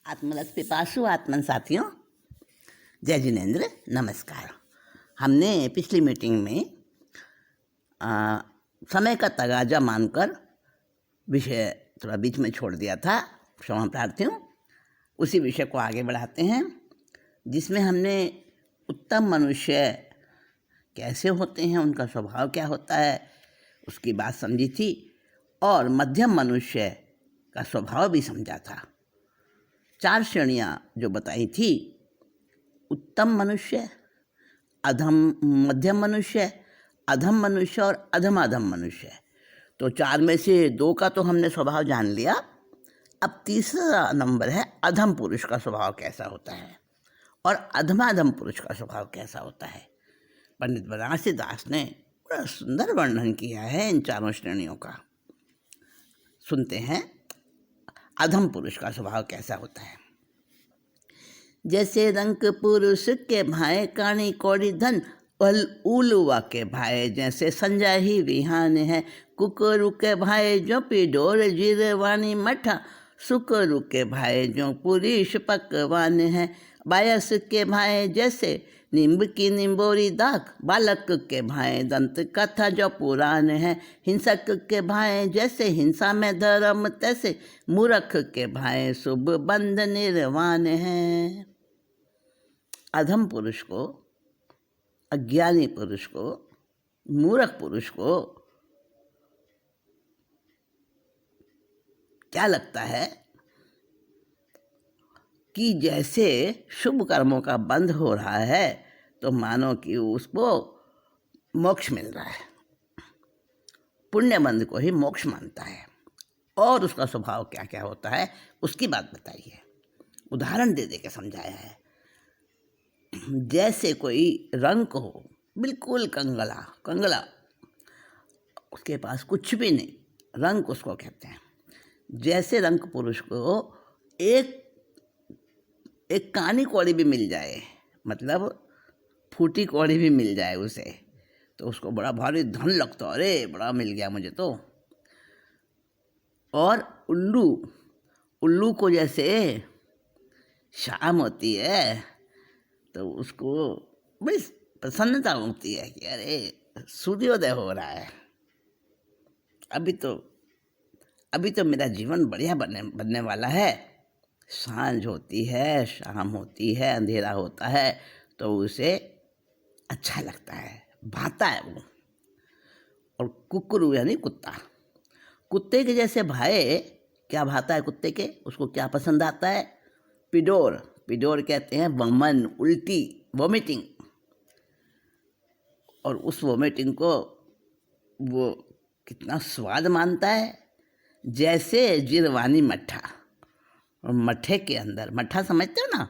आत्मरस पिपासु आत्मन साथियों, जय जिनेन्द्र, नमस्कार। हमने पिछली मीटिंग में समय का तगाजा मानकर विषय थोड़ा बीच में छोड़ दिया था, क्षमा प्रार्थी हूँ। उसी विषय को आगे बढ़ाते हैं, जिसमें हमने उत्तम मनुष्य कैसे होते हैं, उनका स्वभाव क्या होता है, उसकी बात समझी थी, और मध्यम मनुष्य का स्वभाव भी समझा था। 4 श्रेणियाँ जो बताई थी, उत्तम मनुष्य, मध्यम मनुष्य, अधम मनुष्य और अधमाधम मनुष्य। तो 4 में से 2 का तो हमने स्वभाव जान लिया। अब तीसरा नंबर है अधम पुरुष का स्वभाव कैसा होता है और अधमाधम पुरुष का स्वभाव कैसा होता है। पंडित बनारसी दास ने बड़ा सुंदर वर्णन किया है इन 4 श्रेणियों का। सुनते हैं अधम पुरुष का स्वभाव कैसा होता है। जैसे रंक पुरुष के भाई काणी कौड़ी धन, उलुआ के भाई जैसे संजय ही विहान है। कुकरू के भाई जो पिडोर जीरवानी मठा, सुकरू के भाई जो पुरुष पकवान है। बायस के भाई जैसे नींब की निम्बोरी दाख, बालक के भाई दंत कथा जो पुराण है। हिंसक के भाई जैसे हिंसा में धर्म, तैसे मूर्ख के भाई शुभ बंध निर्वाण है। अधम पुरुष को, अज्ञानी पुरुष को, मूर्ख पुरुष को क्या लगता है कि जैसे शुभ कर्मों का बंध हो रहा है तो मानो कि उसको मोक्ष मिल रहा है। पुण्य बंध को ही मोक्ष मानता है। और उसका स्वभाव क्या क्या होता है उसकी बात बताइए, उदाहरण दे के समझाया है। जैसे कोई रंक हो, बिल्कुल कंगला, उसके पास कुछ भी नहीं, रंक उसको कहते हैं। जैसे रंक पुरुष को एक कानी कौड़ी भी मिल जाए, मतलब फूटी कौड़ी भी मिल जाए उसे, तो उसको बड़ा भारी धन लगता है, अरे बड़ा मिल गया मुझे तो। और उल्लू को जैसे शाम होती है तो उसको बड़ी प्रसन्नता होती है कि अरे सूर्योदय हो रहा है, अभी तो मेरा जीवन बढ़िया बनने वाला है। सांझ होती है, शाम होती है, अंधेरा होता है तो उसे अच्छा लगता है, भाता है वो। और कुकरू यानी कुत्ते के जैसे भाई क्या भाता है कुत्ते के, उसको क्या पसंद आता है? पिडोर कहते हैं वमन, उल्टी, वोमिटिंग। और उस वोमिटिंग को वो कितना स्वाद मानता है। जैसे जिरवानी मट्ठा, और मट्ठे के अंदर, मट्ठा समझते हो ना,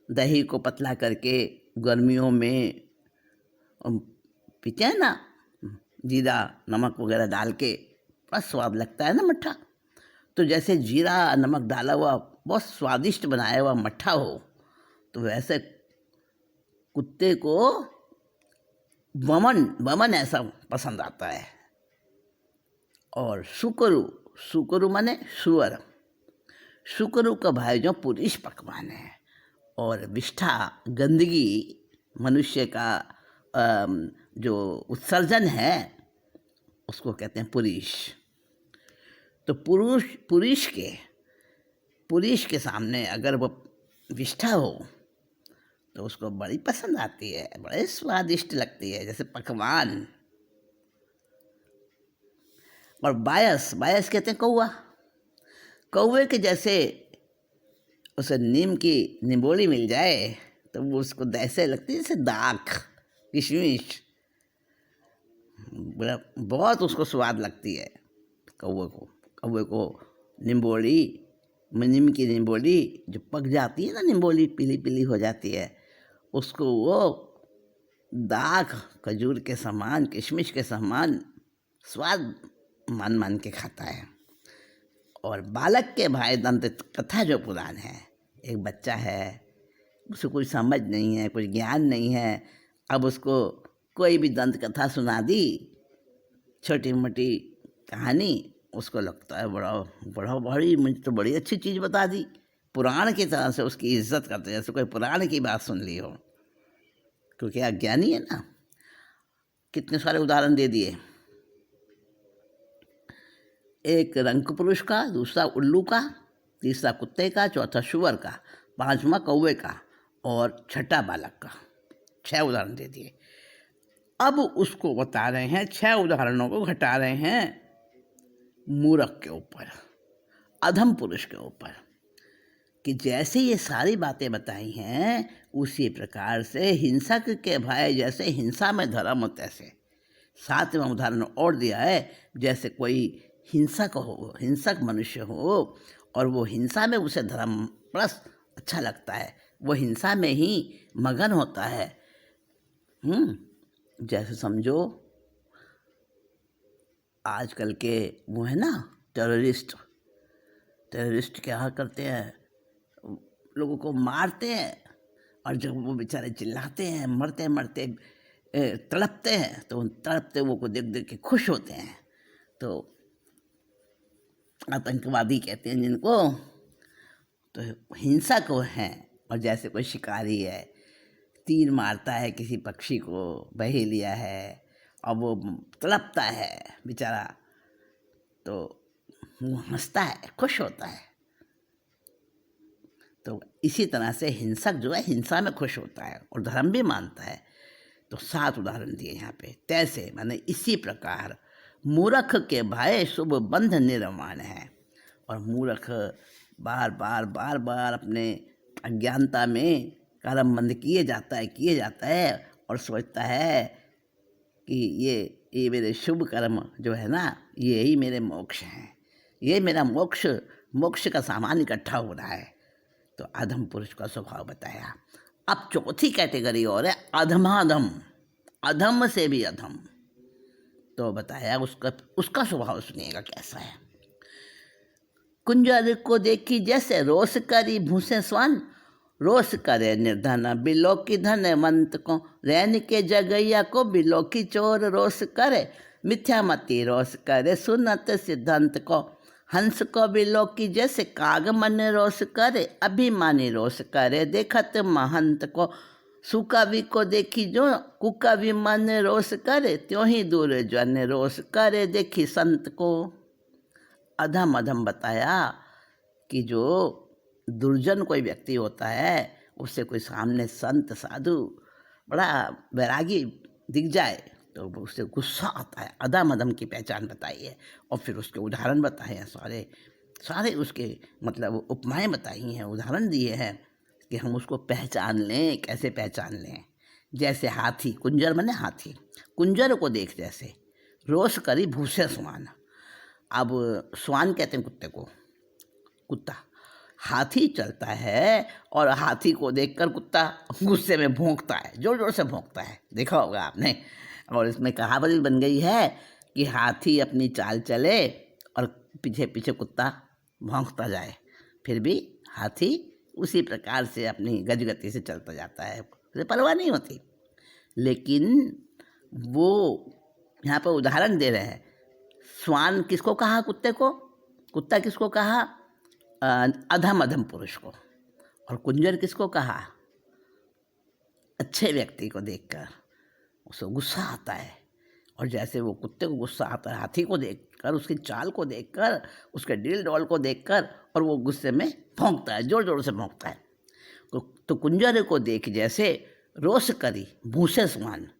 दही को पतला करके गर्मियों में पीते हैं ना, जीरा नमक वगैरह डाल के, बड़ा स्वाद लगता है ना मट्ठा। तो जैसे जीरा नमक डाला हुआ बहुत स्वादिष्ट बनाया हुआ मट्ठा हो, तो वैसे कुत्ते को वमन ऐसा पसंद आता है। और सुकरू माने सुकरू का भाई जो पुरुष पकवान है। और विष्ठा, गंदगी, मनुष्य का जो उत्सर्जन है उसको कहते हैं पुरुष। तो पुरुष के सामने अगर वो विष्ठा हो तो उसको बड़ी पसंद आती है, बड़े स्वादिष्ट लगती है, जैसे पकवान। और बायस कहते हैं कौवे के जैसे उसे नीम की निम्बोली मिल जाए तो वो उसको ऐसे लगती है जैसे दाख, किशमिश, बहुत उसको स्वाद लगती है कौवे को निम्बोली, नीम की निम्बोली जो पक जाती है ना, निम्बोली पीली पीली हो जाती है, उसको वो दाख, खजूर के समान, किशमिश के समान स्वाद मान के खाता है। और बालक के भाई दंत कथा जो पुराण है, एक बच्चा है, उसको कुछ समझ नहीं है, कुछ ज्ञान नहीं है, अब उसको कोई भी दंत कथा सुना दी, छोटी मोटी कहानी, उसको लगता है बड़ी मुझे तो बड़ी अच्छी चीज़ बता दी, पुराण की तरह से उसकी इज्जत करते हैं, जैसे कोई पुराण की बात सुन ली हो, क्योंकि अज्ञानी है ना। कितने सारे उदाहरण दे दिए, एक रंक पुरुष का, दूसरा उल्लू का, तीसरा कुत्ते का, चौथा शुअर का, पांचवा कौवे का और छठा बालक का। 6 उदाहरण दे दिए। अब उसको बता रहे हैं, 6 उदाहरणों को घटा रहे हैं मूर्ख के ऊपर, अधम पुरुष के ऊपर, कि जैसे ये सारी बातें बताई हैं उसी प्रकार से हिंसक के भाई जैसे हिंसा में धर्म हो तैसे। 7वां उदाहरण और दिया है, जैसे कोई हिंसक मनुष्य हो और वो हिंसा में उसे धर्म प्लस अच्छा लगता है, वो हिंसा में ही मगन होता है। जैसे समझो आजकल के वो है ना टेररिस्ट क्या करते हैं, लोगों को मारते हैं, और जब वो बेचारे चिल्लाते हैं, मरते मरते तड़पते हैं, तो उन तड़पते वो को देख देख के खुश होते हैं। तो आतंकवादी कहते हैं जिनको, तो हिंसक वो हैं। और जैसे कोई शिकारी है, तीर मारता है किसी पक्षी को, बही लिया है, और वो तड़पता है बेचारा, तो वो हंसता है, खुश होता है। तो इसी तरह से हिंसक जो है हिंसा में खुश होता है और धर्म भी मानता है। तो 7 उदाहरण दिए यहाँ पे। तैसे माने इसी प्रकार मूर्ख के भाई शुभ बंध निर्माण है। और मूर्ख बार बार अपने अज्ञानता में कर्म बंद किए जाता है और सोचता है कि ये मेरे शुभ कर्म जो है ना, ये ही मेरे मोक्ष हैं, ये मेरा मोक्ष का सामान इकट्ठा हो रहा है। तो अधम पुरुष का स्वभाव बताया। अब चौथी कैटेगरी और है अधमाधम, अधम से भी अधम। तो बताया उसका स्वभाव सुनिएगा कैसा है। कुंजर को देखी जैसे रोष करी भूसे स्वान, रोष करे निर्धन बिलो की धनवंत को, रैन के जगैया को बिलो की चोर रोष करे, मिथ्यामती रोष करे सुनत सिद्धांत को, हंस को बिलो की जैसे काग मन रोष करे, अभिमानी रोष करे देखत महंत को, सुकवि को देखी जो कुकवि मन रोष करे, त्यों ही दूर जन रोष करे देखी संत को। अधम बताया कि जो दुर्जन कोई व्यक्ति होता है, उससे कोई सामने संत साधु बड़ा वैरागी दिख जाए तो उससे गुस्सा आता है। अधम की पहचान बताई है और फिर उसके उदाहरण बताए हैं, सारे उसके मतलब उपमाएं बताई हैं, उदाहरण दिए हैं कि हम उसको पहचान लें। कैसे पहचान लें? जैसे हाथी, कुंजर माने हाथी, कुंजर को देख जैसे रोष करी भूसे स्वान। अब स्वान कहते हैं कुत्ते को, कुत्ता। हाथी चलता है और हाथी को देखकर कुत्ता गुस्से में भौंकता है, जोर जोर से भौंकता है, देखा होगा आपने। और इसमें कहावत भी बन गई है कि हाथी अपनी चाल चले और पीछे पीछे कुत्ता भौंकता जाए, फिर भी हाथी उसी प्रकार से अपनी गजगति से चलता जाता है, उसे परवाह नहीं होती। लेकिन वो यहाँ पर उदाहरण दे रहे हैं। स्वान किसको कहा? कुत्ते को। कुत्ता किसको कहा? अधम पुरुष को। और कुंजर किसको कहा? अच्छे व्यक्ति को देखकर उसको गुस्सा आता है। और जैसे वो कुत्ते को गुस्सा आता है हाथी को देखकर, उसकी चाल को देखकर, उसके डील डॉल को देखकर, और वो गुस्से में भौंकता है, जोर जोर से भौंकता है। तो कुंजर को देख जैसे रोष करी भूसे समान,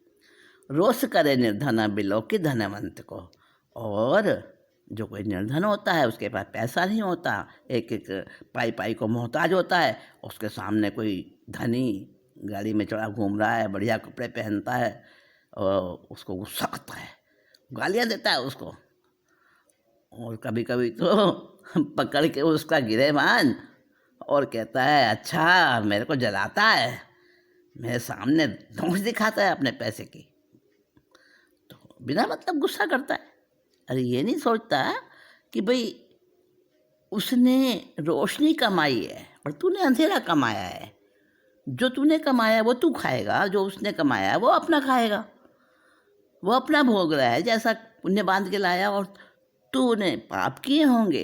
रोष करे निर्धन बिलो की धनवंत को। और जो कोई निर्धन होता है, उसके पास पैसा नहीं होता, एक पाई को मोहताज होता है, उसके सामने कोई धनी गाड़ी में चढ़ा घूम रहा है, बढ़िया कपड़े पहनता है, और उसको गुस्सा आता है, गालियाँ देता है उसको। और कभी कभी तो पकड़ के उसका गिरेबान और कहता है, अच्छा मेरे को जलाता है, मेरे सामने धौंस दिखाता है अपने पैसे की। तो बिना मतलब गुस्सा करता है। अरे ये नहीं सोचता कि भाई उसने रोशनी कमाई है और तूने अंधेरा कमाया है। जो तूने कमाया है वो तू खाएगा, जो उसने कमाया है वो अपना खाएगा, वो अपना भोग रहा है, जैसा पुण्य बांध के लाया। और तूने पाप किए होंगे,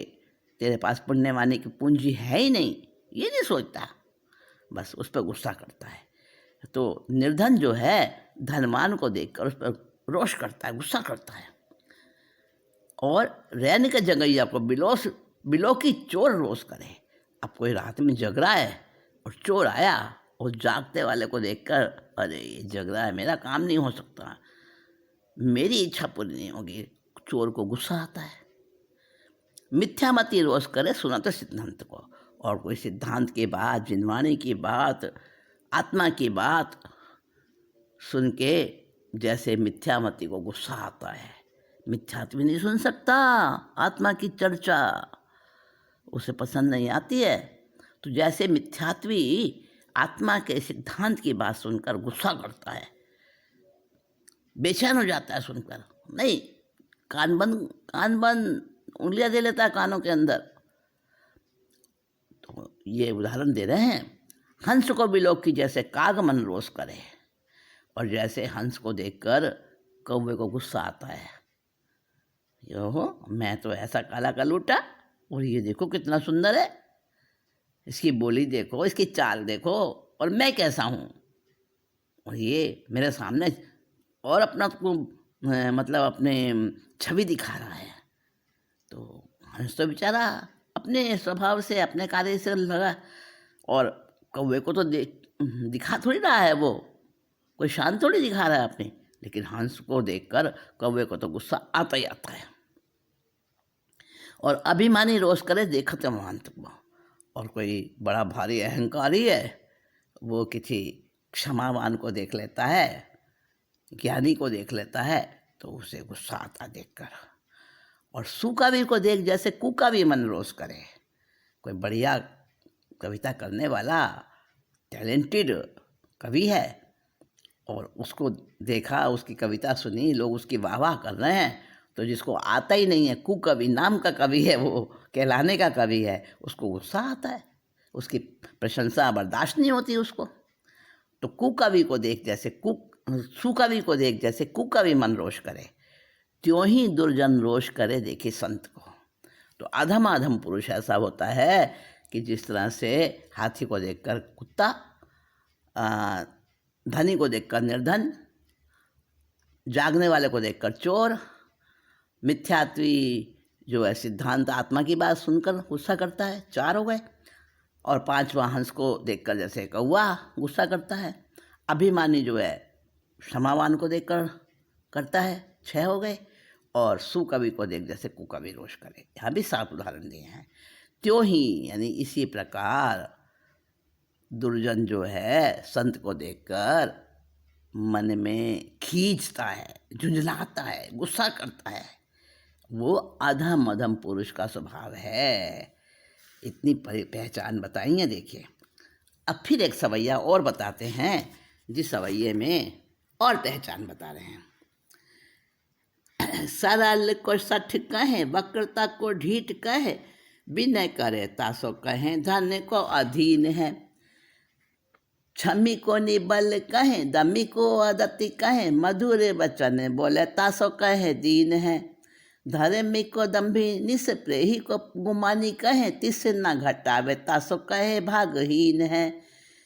तेरे पास पुण्य वाने की पूंजी है ही नहीं, ये नहीं सोचता, बस उस पर गुस्सा करता है। तो निर्धन जो है धनवान को देखकर उस पर रोष करता है, गुस्सा करता है। और रैन के जंगैया को बिलो की चोर रोष करे। अब कोई रात में जग रहा है और चोर आया और जागते वाले को देखकर, अरे ये जग रहा है, मेरा काम नहीं हो सकता, मेरी इच्छा पूरी नहीं होगी, चोर को गुस्सा आता है। मिथ्यामती रोष करे सुनाते सिद्धांत को। और कोई सिद्धांत की बात, जिनवाणी की बात, आत्मा की बात सुन के जैसे मिथ्यामती को गुस्सा आता है, मिथ्यात्वी नहीं सुन सकता आत्मा की चर्चा, उसे पसंद नहीं आती है। तो जैसे मिथ्यात्वी आत्मा के सिद्धांत की बात सुनकर गुस्सा करता है, बेचैन हो जाता है सुनकर, नहीं, कान बंद उंगलियां दे लेता है कानों के अंदर। तो ये उदाहरण दे रहे हैं, हंस को बिलोक की जैसे काग मन रोष करे, और जैसे हंस को देखकर कौवे को गुस्सा आता है, यो हो मैं तो ऐसा काला कलूटा, और ये देखो कितना सुंदर है, इसकी बोली देखो, इसकी चाल देखो, और मैं कैसा हूँ, और ये मेरे सामने और अपना मतलब अपने छवि दिखा रहा है। तो हंस तो बेचारा अपने स्वभाव से, अपने कार्य से लगा, और कौवे को तो दिखा थोड़ी रहा है, वो कोई शान थोड़ी दिखा रहा है अपनी, लेकिन हंस को देखकर कौवे को तो गुस्सा आता ही आता है। और अभिमानी रोष करे देखते महंत को। और कोई बड़ा भारी अहंकारी है, वो किसी क्षमावान को देख लेता है, ज्ञानी को देख लेता है, तो उसे गुस्सा आता देखकर। और सुकवि को देख जैसे कुकवि मन रोष करे। कोई बढ़िया कविता करने वाला टैलेंटेड कवि है, और उसको देखा, उसकी कविता सुनी, लोग उसकी वाह वाह कर रहे हैं, तो जिसको आता ही नहीं है, कुकवि नाम का कवि है, वो कहलाने का कवि है, उसको गुस्सा आता है, उसकी प्रशंसा बर्दाश्त नहीं होती उसको। तो कुकवि को देख जैसे सुकवि को देख जैसे कुकवि मन रोष करे, त्यों ही दुर्जन रोष करे देखे संत को। तो अधम पुरुष ऐसा होता है कि जिस तरह से हाथी को देखकर कुत्ता, धनी को देखकर निर्धन, जागने वाले को देखकर चोर, मिथ्यात्वी जो है सिद्धांत आत्मा की बात सुनकर गुस्सा करता है, 4 हो गए। और 5वां हंस को देखकर जैसे कौवा गुस्सा करता है। अभिमानी जो है क्षमावान को देखकर करता है, 6 हो गए। और सुकवि को देख जैसे कुकवि रोष करे, यहाँ भी 7 उदाहरण दिए हैं। त्यों ही यानी इसी प्रकार दुर्जन जो है संत को देखकर मन में खींचता है, झुंझलाता है, गुस्सा करता है, वो अधम पुरुष का स्वभाव है। इतनी पहचान बताई है, देखिए। अब फिर एक सवैया और बताते हैं, जिस सवैये में और पहचान बता रहे हैं। सरल को सठ कहे, वक्रता को ढीठ कहे, विनय करे तासो कहे, धन्य को अधीन है। छमी को निबल कहे, दमी को अदति कहे, मधुर वचन बोले तासो कहे दीन है। धर्मी को दम्भी निष्प्रेही को गुमानी कहे, तिस न घटावे तासो कहे भागहीन है।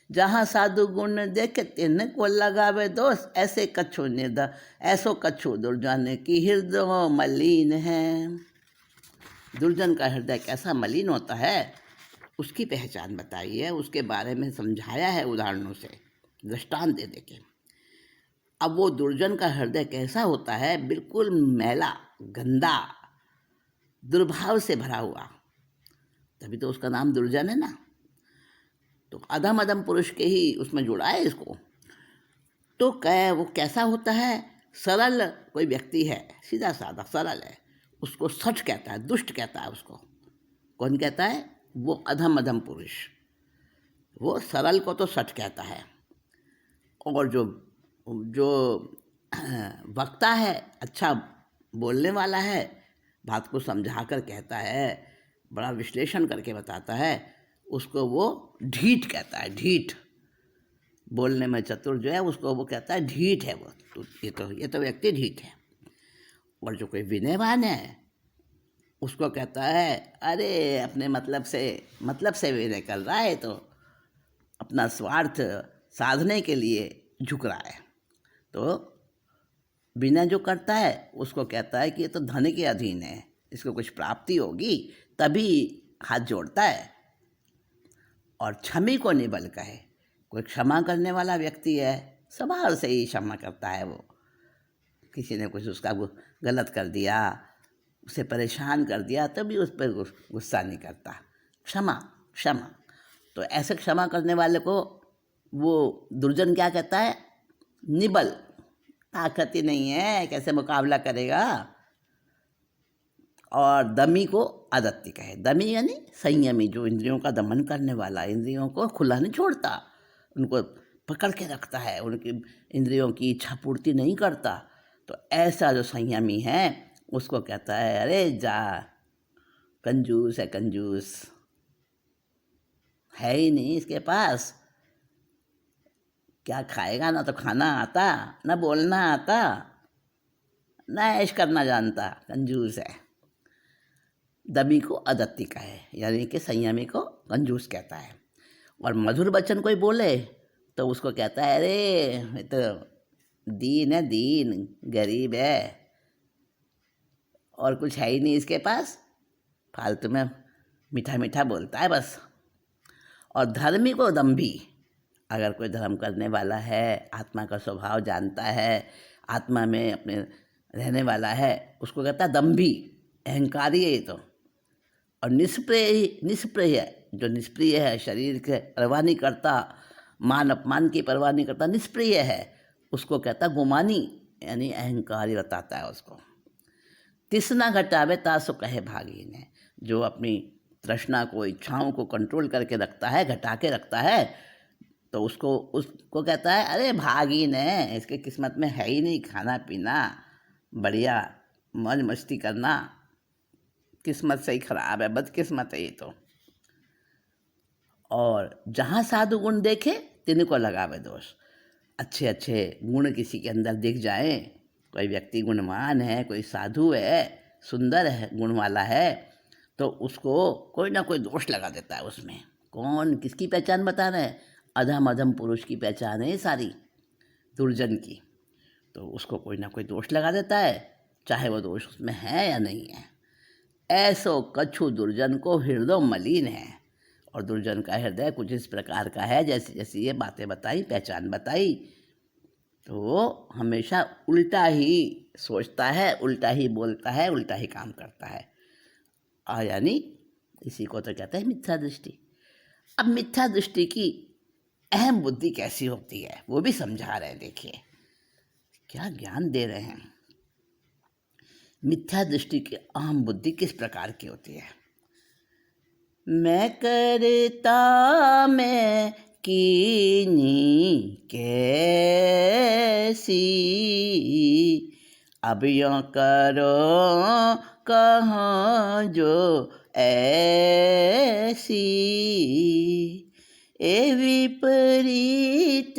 जहाँ साधु गुण देखे तिन को लगावे दोष, ऐसे कछु निर्धन ऐसो कछु दुर्जन की हृदय मलिन है। दुर्जन का हृदय कैसा मलिन होता है, उसकी पहचान बताई है, उसके बारे में समझाया है उदाहरणों से, दृष्टांत दे देके। अब वो दुर्जन का हृदय कैसा होता है, बिल्कुल मैला, गंदा, दुर्भाव से भरा हुआ, तभी तो उसका नाम दुर्जन है ना। तो अधम पुरुष के ही उसमें जोड़ा है इसको। तो वो कैसा होता है, सरल कोई व्यक्ति है, सीधा साधा सरल है, उसको सठ कहता है, दुष्ट कहता है उसको। कौन कहता है, वो अधम पुरुष। वो सरल को तो सठ कहता है, और जो वक्ता है, अच्छा बोलने वाला है, बात को समझा कर कहता है, बड़ा विश्लेषण करके बताता है, उसको वो ढीठ कहता है। ढीठ बोलने में चतुर जो है, उसको वो कहता है ढीठ है वो। तो ये तो व्यक्ति ढीठ है। और जो कोई विनयवान है, उसको कहता है अरे अपने मतलब से भी निकल रहा है, तो अपना स्वार्थ साधने के लिए झुक रहा है। तो बिना जो करता है उसको कहता है कि ये तो धन के अधीन है, इसको कुछ प्राप्ति होगी तभी हाथ जोड़ता है। और क्षमी को निबल कहे, कोई क्षमा करने वाला व्यक्ति है, स्वभाव से ही क्षमा करता है। वो किसी ने कुछ उसका गलत कर दिया, उसे परेशान कर दिया, तभी उस पर गुस्सा नहीं करता। क्षमा क्षमा। तो ऐसे क्षमा करने वाले को वो दुर्जन क्या कहता है? निबल। ताकत ही नहीं है, कैसे मुकाबला करेगा। और दमी को अदत्ती कहे। दमी यानी संयमी, जो इंद्रियों का दमन करने वाला, इंद्रियों को खुला नहीं छोड़ता, उनको पकड़ के रखता है, उनकी इंद्रियों की इच्छा पूर्ति नहीं करता। तो ऐसा जो संयमी है उसको कहता है अरे जा, कंजूस है, कंजूस है ही नहीं इसके पास, क्या खाएगा, ना तो खाना आता, ना बोलना आता, ना ऐश करना जानता, कंजूस है। दमी को अदत्ती कहे, यानी कि संयमी को कंजूस कहता है। और मधुर वचन कोई बोले तो उसको कहता है अरे ये तो दीन है, दीन, गरीब है, और कुछ है ही नहीं इसके पास, फालतू में मीठा मीठा बोलता है बस। और धर्मी को दम्भी, अगर कोई धर्म करने वाला है, आत्मा का स्वभाव जानता है, आत्मा में अपने रहने वाला है, उसको कहता है दम्भी, अहंकारी है ये तो। और निष्प्रिय है, जो निष्प्रिय है, शरीर के परवाह नहीं करता, मान अपमान की परवाह नहीं करता, निष्प्रिय है, उसको कहता गुमानी, यानी अहंकारी बताता है उसको। तृष्णा घटावे तासु कहे भागीन है, जो अपनी तृष्णा को, इच्छाओं को कंट्रोल करके रखता है, घटा के रखता है, तो उसको कहता है अरे भागीन है, इसके किस्मत में है ही नहीं खाना पीना, बढ़िया मौज मस्ती करना, किस्मत से ही खराब है, बदकिस्मत है ये तो। और जहाँ साधु गुण देखे तिनको लगावे दोष। अच्छे अच्छे गुण किसी के अंदर दिख जाएं, कोई व्यक्ति गुणवान है, कोई साधु है, सुंदर है, गुण वाला है, तो उसको कोई ना कोई दोष लगा देता है उसमें। कौन, किसकी पहचान बता रहे हैं? अधम अधम पुरुष की पहचान है सारी, दुर्जन की। तो उसको कोई ना कोई दोष लगा देता है, चाहे वो दोष उसमें है या नहीं है। ऐसो कछु दुर्जन को हृदय मलिन है। और दुर्जन का हृदय कुछ इस प्रकार का है, जैसे जैसे ये बातें बताई, पहचान बताई, तो वो हमेशा उल्टा ही सोचता है, उल्टा ही बोलता है, उल्टा ही काम करता है। यानी इसी को तो कहते हैं मिथ्या दृष्टि। अब मिथ्या दृष्टि की अहम बुद्धि कैसी होती है वो भी समझा रहे हैं। देखिए क्या ज्ञान दे रहे हैं। मिथ्या दृष्टि की अहम बुद्धि किस प्रकार की होती है? मैं करता मैं कीनी कैसी, अब यों करो कहाँ जो ऐसी, ए विपरीत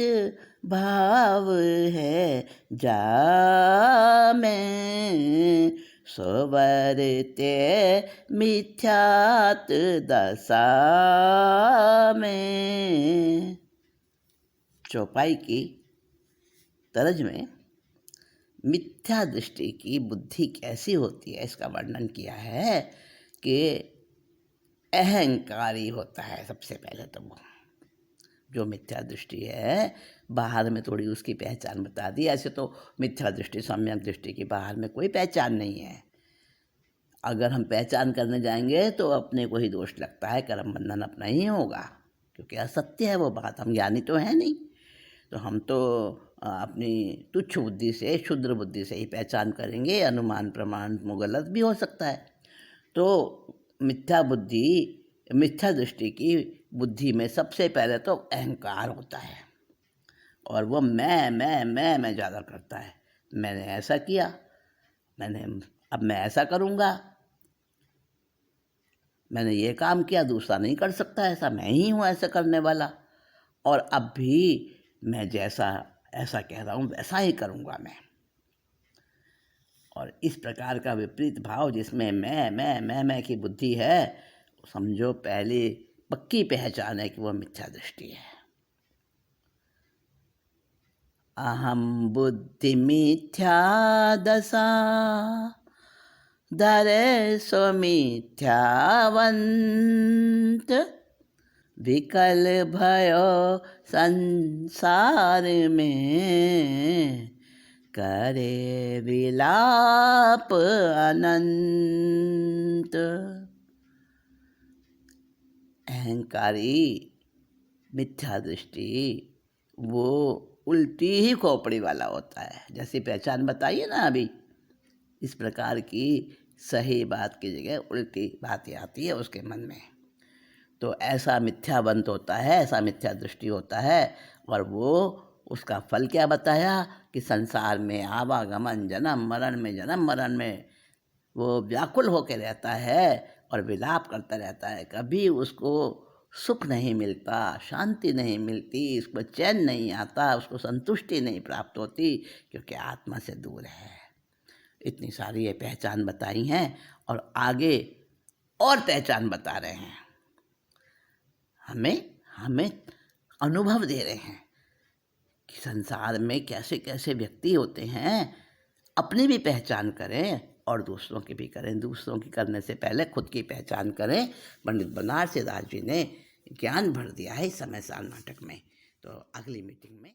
भाव है जा में, सोवरते मिथ्यात दशा में। चौपाई की तरज में मिथ्या दृष्टि की बुद्धि कैसी होती है इसका वर्णन किया है कि अहंकारी होता है। सबसे पहले तो वो जो मिथ्या दृष्टि है, बाहर में थोड़ी उसकी पहचान बता दी। ऐसे तो मिथ्या दृष्टि, सम्यक दृष्टि की बाहर में कोई पहचान नहीं है। अगर हम पहचान करने जाएंगे तो अपने को ही दोष लगता है, कर्म बंधन अपना ही होगा, क्योंकि असत्य है वो बात। हम ज्ञानी तो है नहीं, तो हम तो अपनी तुच्छ बुद्धि से, क्षुद्र बुद्धि से ही पहचान करेंगे। अनुमान प्रमाण में गलत भी हो सकता है। तो मिथ्या दृष्टि की बुद्धि में सबसे पहले तो अहंकार होता है, और वो मैं ज़्यादा करता है। मैंने ऐसा किया, अब मैं ऐसा करूँगा, मैंने ये काम किया, दूसरा नहीं कर सकता ऐसा, मैं ही हूँ ऐसा करने वाला, और अब भी मैं जैसा ऐसा कह रहा हूँ वैसा ही करूँगा मैं। और इस प्रकार का विपरीत भाव जिसमें मैं की बुद्धि है, समझो पहली पक्की पहचान है कि वह मिथ्या दृष्टि है। अहम बुद्धि मिथ्या दशा धरे स्वमिथ्यावंत विकल भयो संसार में करे विलाप अनंत। अहंकारी मिथ्या दृष्टि वो उल्टी ही खोपड़ी वाला होता है। जैसी पहचान बताइए ना अभी, इस प्रकार की सही बात की जगह उल्टी बातें आती है उसके मन में, तो ऐसा मिथ्यावंत होता है, ऐसा मिथ्या दृष्टि होता है। और वो उसका फल क्या बताया कि संसार में आवागमन, जन्म मरण में वो व्याकुल होकर रहता है और विलाप करता रहता है। कभी उसको सुख नहीं मिलता, शांति नहीं मिलती, उसको चैन नहीं आता, उसको संतुष्टि नहीं प्राप्त होती, क्योंकि आत्मा से दूर है। इतनी सारी ये पहचान बताई हैं और आगे और पहचान बता रहे हैं, हमें अनुभव दे रहे हैं कि संसार में कैसे कैसे व्यक्ति होते हैं। अपनी भी पहचान करें और दूसरों की भी करें। दूसरों की करने से पहले खुद की पहचान करें। पंडित बनारसी दास जी ने ज्ञान भर दिया है इस समय साल नाटक में। तो अगली मीटिंग में